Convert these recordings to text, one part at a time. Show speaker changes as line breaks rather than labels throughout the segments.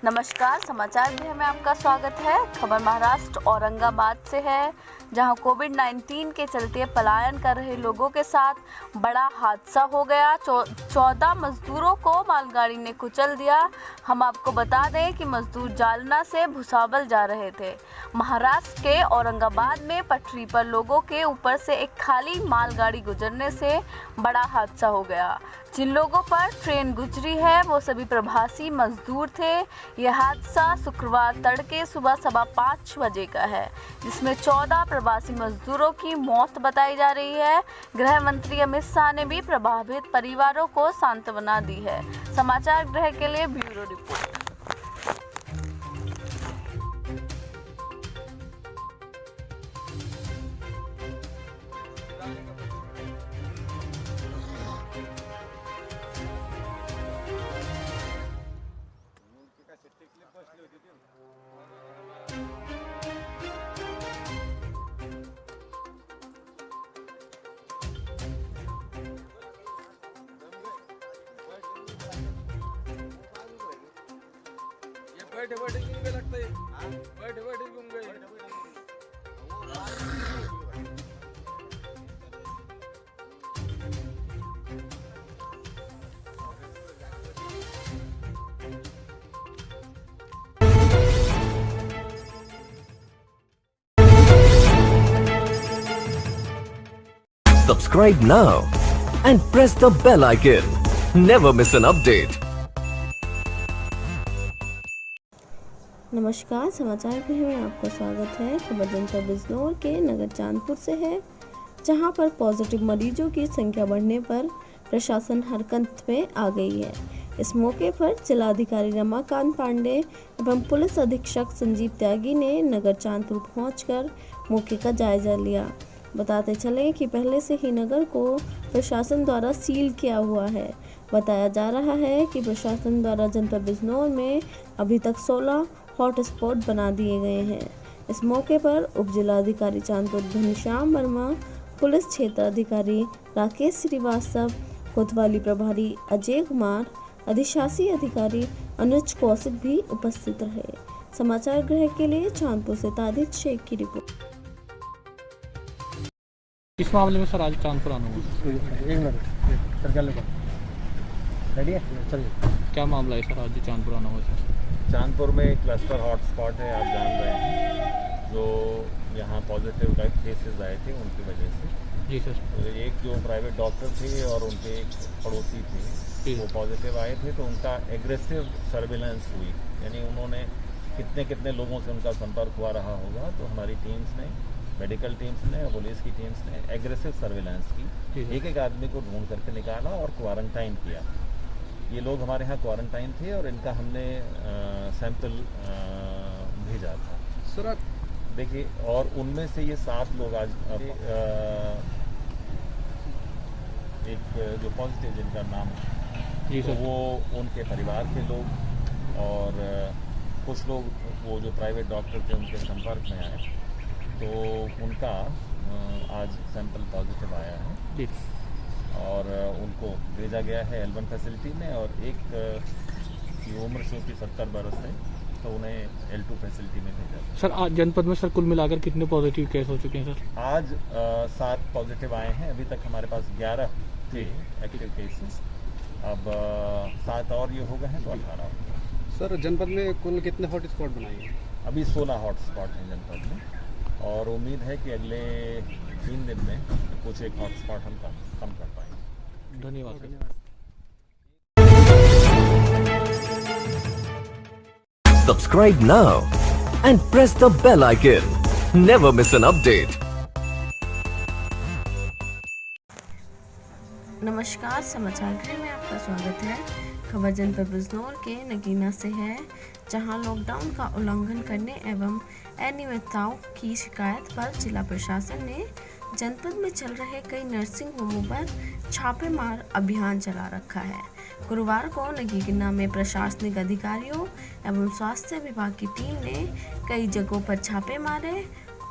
नमस्कार, समाचार गृह में आपका स्वागत है। खबर महाराष्ट्र औरंगाबाद से है, जहां कोविड-19 के चलते पलायन कर रहे लोगों के साथ बड़ा हादसा हो गया। 14 मजदूरों को मालगाड़ी ने कुचल दिया। हम आपको बता दें कि मजदूर जालना से भुसावल जा रहे थे। महाराष्ट्र के औरंगाबाद में पटरी पर लोगों के ऊपर से एक खाली मालगाड़ी गुजरने से बड़ा हादसा हो गया। जिन लोगों पर ट्रेन गुजरी है वो सभी प्रवासी मजदूर थे। यह हादसा शुक्रवार तड़के सुबह 5:15 बजे का है, जिसमें 14 प्रवासी मजदूरों की मौत बताई जा रही है। गृह मंत्री अमित शाह ने भी प्रभावित परिवारों को सांत्वना दी है। समाचार गृह के लिए ब्यूरो रिपोर्ट।
बैठे बैठे घूम गए लगता है। बैठे बैठे घूम गए।
Subscribe now and press the bell icon. Never miss an update.
नमस्कार, समाचार गृह में आपका स्वागत है। खबर जनपद बिजनौर के नगर चांदपुर से है, जहां पर पॉजिटिव मरीजों की संख्या बढ़ने पर प्रशासन हरकत में आ गई है। इस मौके पर जिलाधिकारी रमाकांत पांडे एवं पुलिस अधीक्षक संजीव त्यागी ने नगर चांदपुर पहुंचकर मौके का जायजा लिया। बताते चले कि पहले से ही नगर को प्रशासन द्वारा सील किया हुआ है। बताया जा रहा है कि प्रशासन द्वारा जनपद बिजनौर में अभी तक 16 हॉटस्पॉट बना दिए गए हैं। इस मौके पर उप जिलाधिकारी चांदपुर घनश्याम वर्मा, पुलिस क्षेत्र अधिकारी राकेश श्रीवास्तव, कोतवाली प्रभारी अजय कुमार, अधिशासी अधिकारी अनुज कौशिक भी उपस्थित रहे। समाचार गृह के लिए चांदपुर से तादिक शेख की रिपोर्ट।
इस मामले में सर आज चांदपुर आना हुआ।
रेडी है, चलिए।
क्या मामला है सर आज चांदपुर आना हुआ सर?
चांदपुर में एक क्लस्टर हॉटस्पॉट है, आप जान रहे हैं, जो यहाँ पॉजिटिव टाइप केसेस आए थे उनकी वजह से।
जी सर।
तो एक जो प्राइवेट डॉक्टर थे और उनके एक पड़ोसी थे वो पॉजिटिव आए थे, तो उनका एग्रेसिव सर्विलेंस हुई, यानी उन्होंने कितने लोगों से उनका संपर्क हुआ रहा होगा। तो हमारी टीम्स ने, मेडिकल टीम्स ने और पुलिस की टीम्स ने एग्रेसिव सर्विलेंस की, एक आदमी को ढूंढ करके निकाला और क्वारंटाइन किया। ये लोग हमारे यहाँ क्वारंटाइन थे और इनका हमने सैंपल भेजा था सर। देखिए, और उनमें से ये 7 लोग आज एक जो पॉजिटिव जिनका नाम
जी
तो
सर,
वो उनके परिवार के लोग और कुछ लोग वो जो प्राइवेट डॉक्टर थे उनके संपर्क में आए, तो उनका आज सैंपल पॉजिटिव आया है
जी।
और उनको भेजा गया है L1 फैसिलिटी में, और एक की उम्र जो कि 70 बरस है, तो उन्हें L2 फैसिलिटी में भेजा।
सर आज जनपद में सर कुल मिलाकर कितने पॉजिटिव केस हो चुके हैं सर?
आज 7 पॉजिटिव आए हैं। अभी तक हमारे पास 11 थे एक्टिव केसेस, अब 7 और ये हो गए हैं तो 18 हो गए।
सर जनपद में कुल कितने हॉटस्पॉट बनाए हैं?
अभी 16 हॉटस्पॉट हैं जनपद में, और उम्मीद है कि अगले 3 दिन में कुछ एक हॉटस्पॉट हम कम कर पाएंगे।
धन्यवाद sir.
Subscribe now and press the bell icon. Never miss an update.
नमस्कार, समाचार गृह में आपका स्वागत है। खबर जनपद बिजनौर के नगीना से है, जहां लॉकडाउन का उल्लंघन करने एवं अनियमितताओं की शिकायत पर जिला प्रशासन ने जनपद में चल रहे कई नर्सिंग होमों पर छापेमार अभियान चला रखा है। गुरुवार को नगीना में प्रशासनिक अधिकारियों एवं स्वास्थ्य विभाग की टीम ने कई जगहों पर छापे मारे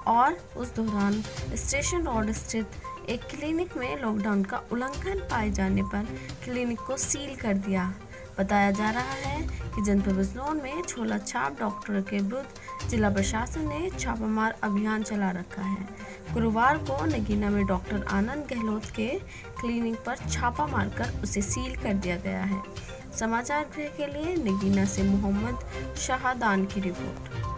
और उस दौरान स्टेशन रोड स्थित एक क्लिनिक में लॉकडाउन का उल्लंघन पाए जाने पर क्लिनिक को सील कर दिया। बताया जा रहा है कि जनपद बिजनौर में झोला छाप डॉक्टरों के विरुद्ध जिला प्रशासन ने छापामार अभियान चला रखा है। गुरुवार को नगीना में डॉक्टर आनंद गहलोत के क्लिनिक पर छापा मारकर उसे सील कर दिया गया है। समाचार गृह के लिए नगीना से मोहम्मद शाहदान की रिपोर्ट।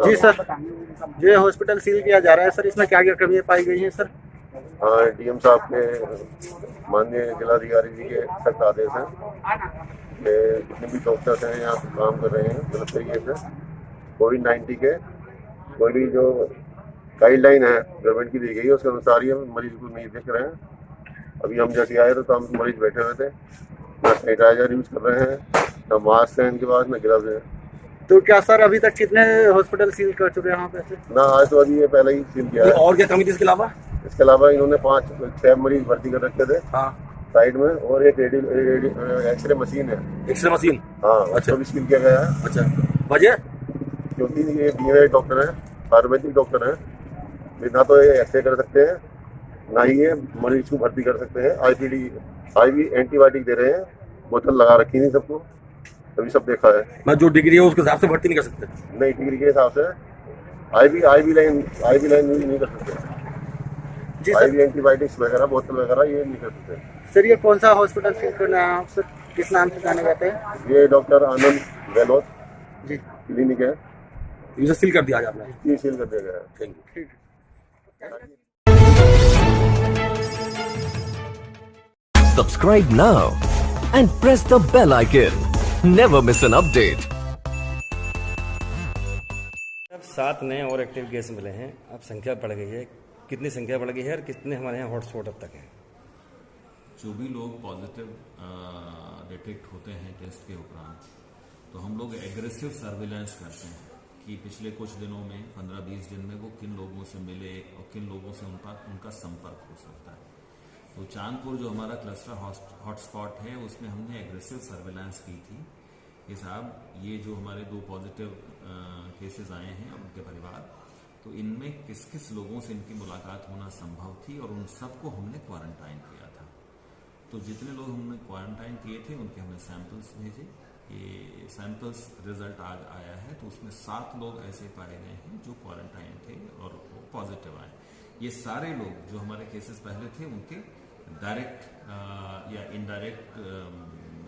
जी सर, ये हॉस्पिटल सील किया जा रहा है सर, इसमें क्या क्या कमियां पाई गई हैं सर?
हाँ, डीएम साहब के माननीय जिलाधिकारी जी के सख्त आदेश हैं कि जितने भी डॉक्टर्स हैं यहाँ काम कर रहे हैं गलत तरीके से कोविड-19 के कोई भी जो गाइडलाइन है गवर्नमेंट की दी गई है उसके अनुसार ही हम मरीज को नहीं देख रहे हैं। अभी हम जैसे आए तो हम मरीज बैठे हुए थे, ना सैनिटाइजर यूज़ कर रहे हैं, ना मास्क है इनके पास, ना ग्लव्स हैं।
तो क्या सर अभी तक कितने हॉस्पिटल सील कर चुके हैं वहाँ पे?
ना आज तो अभी ये पहले ही सील किया है।
और क्या कमी थी इसके अलावा?
इसके अलावा इन्होंने 5-6 मरीज भर्ती कर रखे थे साइड में, और एक एक्सरे मशीन है।
X-ray machine?
हाँ,
अच्छा,
भी सील किया गया है।
अच्छा, वजह?
क्योंकि ये बीए डॉक्टर हैं, आयुर्वेदिक डॉक्टर हैं, ना तो ये एक्सरे कर सकते हैं, ना ही ये मरीज को भर्ती कर सकते हैं। आईवी एंटीबायोटिक दे रहे हैं, बोतल लगा रखी नहीं सबको, अभी सब देखा है।
मैं जो डिग्री है उसके हिसाब से भर्ती नहीं कर सकते?
नहीं, डिग्री के हिसाब से आईवी लाइन यूज नहीं कर सकते। आईवी एंटीबायोटिक्स वगैरह, बोतल वगैरह ये नहीं कर सकते।
सर ये कौन सा हॉस्पिटल सील करना है आप सर, किस नाम से जाने जाते हैं?
ये डॉक्टर आनंद गहलोत
जी
क्लिनिक है,
इसे सील कर दिया आज आपने?
ये सील कर दिया गया है।
Thank you.
Subscribe now and press the bell icon. Never miss an update.
अब 7 नए और एक्टिव केस मिले हैं। अब संख्या बढ़ गई है, कितनी संख्या बढ़ गई है और कितने हमारे यहाँ हॉटस्पॉट अब तक हैं?
जो भी लोग पॉजिटिव डिटेक्ट होते हैं टेस्ट के उपरांत, तो हम लोग एग्रेसिव सर्विलांस करते हैं कि पिछले कुछ दिनों में 15-20 दिन में वो किन लोगों से मिले और किन लोगों से उनका संपर्क हो सकता है। तो चांदपुर जो हमारा क्लस्टर हॉटस्पॉट है उसमें हमने एग्रेसिव सर्विलांस की थी कि साहब ये जो हमारे 2 पॉजिटिव केसेस आए हैं और उनके परिवार, तो इनमें किस किस लोगों से इनकी मुलाकात होना संभव थी और उन सबको हमने क्वारंटाइन किया था। तो जितने लोग हमने क्वारंटाइन किए थे उनके हमने सैंपल्स भेजे। ये सैंपल्स रिजल्ट आज आया है, तो उसमें 7 लोग ऐसे पाए गए हैं जो क्वारंटाइन थे और वो पॉजिटिव आए। ये सारे लोग जो हमारे केसेस पहले थे उनके डायरेक्ट या इनडायरेक्ट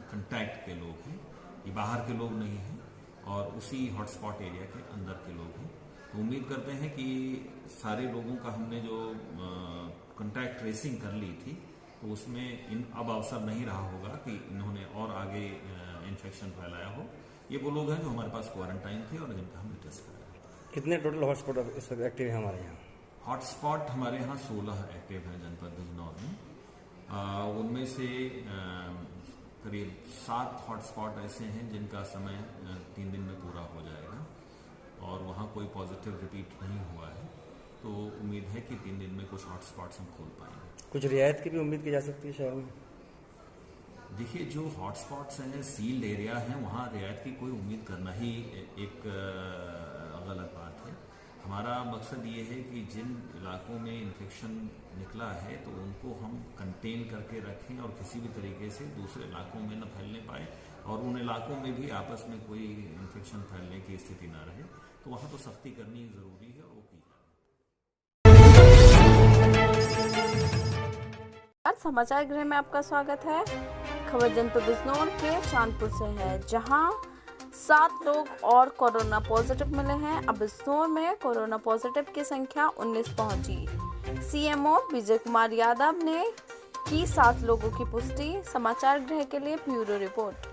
कांटेक्ट के लोग हैं, ये बाहर के लोग नहीं हैं और उसी हॉटस्पॉट एरिया के अंदर के लोग हैं। तो उम्मीद करते हैं कि सारे लोगों का हमने जो कांटेक्ट ट्रेसिंग कर ली थी, तो उसमें अब अवसर नहीं रहा होगा कि इन्होंने और आगे इन्फेक्शन फैलाया हो। ये वो लोग हैं जो हमारे पास क्वारंटाइन थे और जिनका हमने टेस्ट कराया।
कितने टोटल हॉटस्पॉट इस वक्त एक्टिव है हमारे यहाँ?
हॉटस्पॉट हमारे यहाँ 16 एक्टिव हैं जनपद बिजनौर में। उनमें से करीब 7 हॉटस्पॉट ऐसे हैं जिनका समय 3 दिन में पूरा हो जाएगा और वहाँ कोई पॉजिटिव रिपीट नहीं हुआ है। तो उम्मीद है कि 3 दिन में कुछ हॉटस्पॉट्स हम खोल पाएंगे।
कुछ रियायत की भी उम्मीद की जा सकती है शहर में?
देखिए, जो हॉटस्पॉट्स हैं, सील्ड एरिया हैं, वहाँ रियायत की कोई उम्मीद करना ही एक गलत बात है। हमारा मकसद ये है कि जिन इलाकों में इन्फेक्शन निकला है तो उनको हम कंटेन करके रखें और किसी भी तरीके से दूसरे इलाकों में न फैलने पाए और उन इलाकों में भी आपस में कोई इन्फेक्शन फैलने की स्थिति ना रहे। तो वहाँ तो सख्ती करनी ज़रूरी है और वो की।
समाचार गृह में आपका स्वागत है। खबर जनपद बिजनौर के चांदपुर से है, जहां 7 लोग और कोरोना पॉजिटिव मिले हैं। अब बिजनौर में कोरोना पॉजिटिव की संख्या 19 पहुंची। सीएमओ विजय कुमार यादव ने की 7 लोगों की पुष्टि। समाचार गृह के लिए ब्यूरो रिपोर्ट।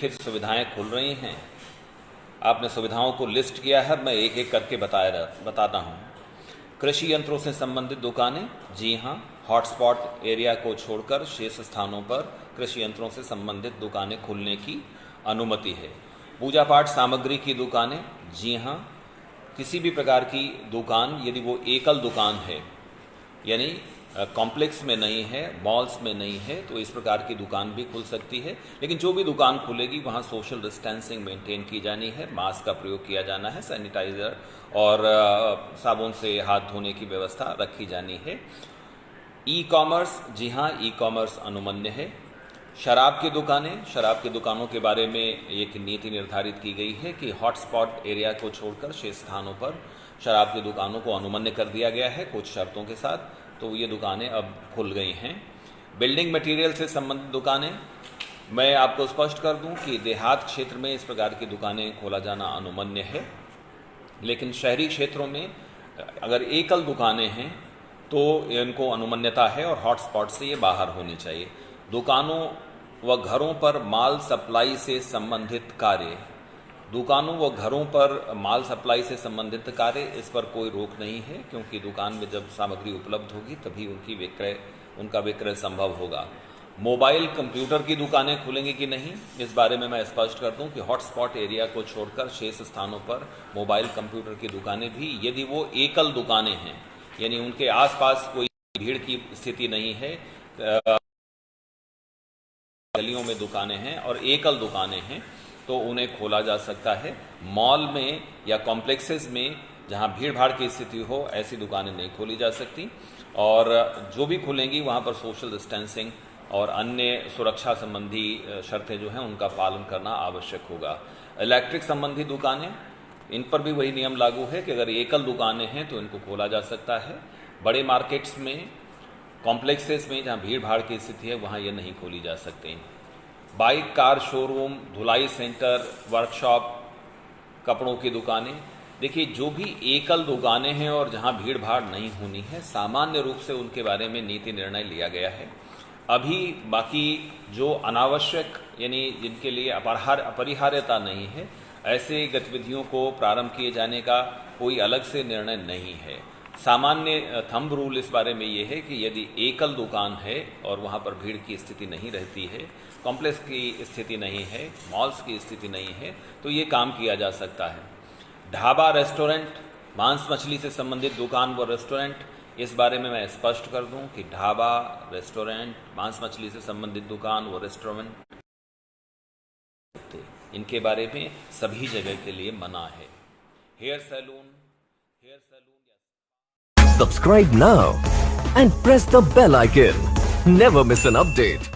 निम्नलिखित सुविधाएं खुल रही हैं। आपने सुविधाओं को लिस्ट किया है, मैं एक एक करके बताता हूं। कृषि यंत्रों से संबंधित दुकानें, जी हां, हॉटस्पॉट एरिया को छोड़कर शेष स्थानों पर कृषि यंत्रों से संबंधित दुकानें खुलने की अनुमति है। पूजा पाठ सामग्री की दुकानें, जी हां, किसी भी प्रकार की दुकान यदि वो एकल दुकान है, यानी कॉम्प्लेक्स में नहीं है, मॉल्स में नहीं है, तो इस प्रकार की दुकान भी खुल सकती है। लेकिन जो भी दुकान खुलेगी वहाँ सोशल डिस्टेंसिंग मेंटेन की जानी है, मास्क का प्रयोग किया जाना है, सैनिटाइजर और साबुन से हाथ धोने की व्यवस्था रखी जानी है। ई कॉमर्स, जी हाँ, ई कॉमर्स अनुमन्य है। शराब की दुकानें, शराब की दुकानों के बारे में एक नीति निर्धारित की गई है कि हॉटस्पॉट एरिया को छोड़कर शेष स्थानों पर शराब की दुकानों को अनुमन्य कर दिया गया है कुछ शर्तों के साथ, तो ये दुकानें अब खुल गई हैं। बिल्डिंग मटेरियल से संबंधित दुकानें, मैं आपको स्पष्ट कर दूं कि देहात क्षेत्र में इस प्रकार की दुकानें खोला जाना अनुमन्य है, लेकिन शहरी क्षेत्रों में अगर एकल दुकानें हैं तो इनको अनुमन्यता है और हॉटस्पॉट से ये बाहर होनी चाहिए। दुकानों व घरों पर माल सप्लाई से संबंधित कार्य, दुकानों व घरों पर माल सप्लाई से संबंधित कार्य, इस पर कोई रोक नहीं है, क्योंकि दुकान में जब सामग्री उपलब्ध होगी तभी उनका विक्रय संभव होगा। मोबाइल कंप्यूटर की दुकानें खुलेंगी कि नहीं, इस बारे में मैं स्पष्ट कर दूं कि हॉटस्पॉट एरिया को छोड़कर शेष स्थानों पर मोबाइल कंप्यूटर की दुकानें भी, यदि वो एकल दुकानें हैं, यानी उनके आसपास कोई भीड़ की स्थिति नहीं है, गलियों में दुकानें हैं और एकल दुकानें हैं, तो उन्हें खोला जा सकता है। मॉल में या कॉम्प्लेक्सेस में जहां भीड़ भाड़ की स्थिति हो, ऐसी दुकानें नहीं खोली जा सकती, और जो भी खुलेंगी वहां पर सोशल डिस्टेंसिंग और अन्य सुरक्षा संबंधी शर्तें जो हैं उनका पालन करना आवश्यक होगा। इलेक्ट्रिक संबंधी दुकानें, इन पर भी वही नियम लागू है कि अगर एकल दुकानें हैं तो इनको खोला जा सकता है। बड़े मार्केट्स में, कॉम्प्लेक्सेस में जहां भीड़ भाड़ की स्थिति है वहां ये नहीं खोली जा सकती। बाइक कार शोरूम, धुलाई सेंटर, वर्कशॉप, कपड़ों की दुकानें, देखिए जो भी एकल दुकानें हैं और जहां भीड़ भाड़ नहीं होनी है, सामान्य रूप से उनके बारे में नीति निर्णय लिया गया है। अभी बाकी जो अनावश्यक, यानी जिनके लिए अपरिहार्यता नहीं है, ऐसे गतिविधियों को प्रारंभ किए जाने का कोई अलग से निर्णय नहीं है। सामान्य थंब रूल इस बारे में ये है कि यदि एकल दुकान है और वहाँ पर भीड़ की स्थिति नहीं रहती है, कॉम्प्लेक्स की स्थिति नहीं है, मॉल्स की स्थिति नहीं है, तो ये काम किया जा सकता है। ढाबा, रेस्टोरेंट, मांस मछली से संबंधित दुकान व रेस्टोरेंट, इस बारे में मैं स्पष्ट कर दूं कि ढाबा, रेस्टोरेंट, मांस मछली से संबंधित दुकान व रेस्टोरेंट, इनके बारे में सभी जगह के लिए मना है। Hair salon
Subscribe now and press the bell icon. Never miss an update.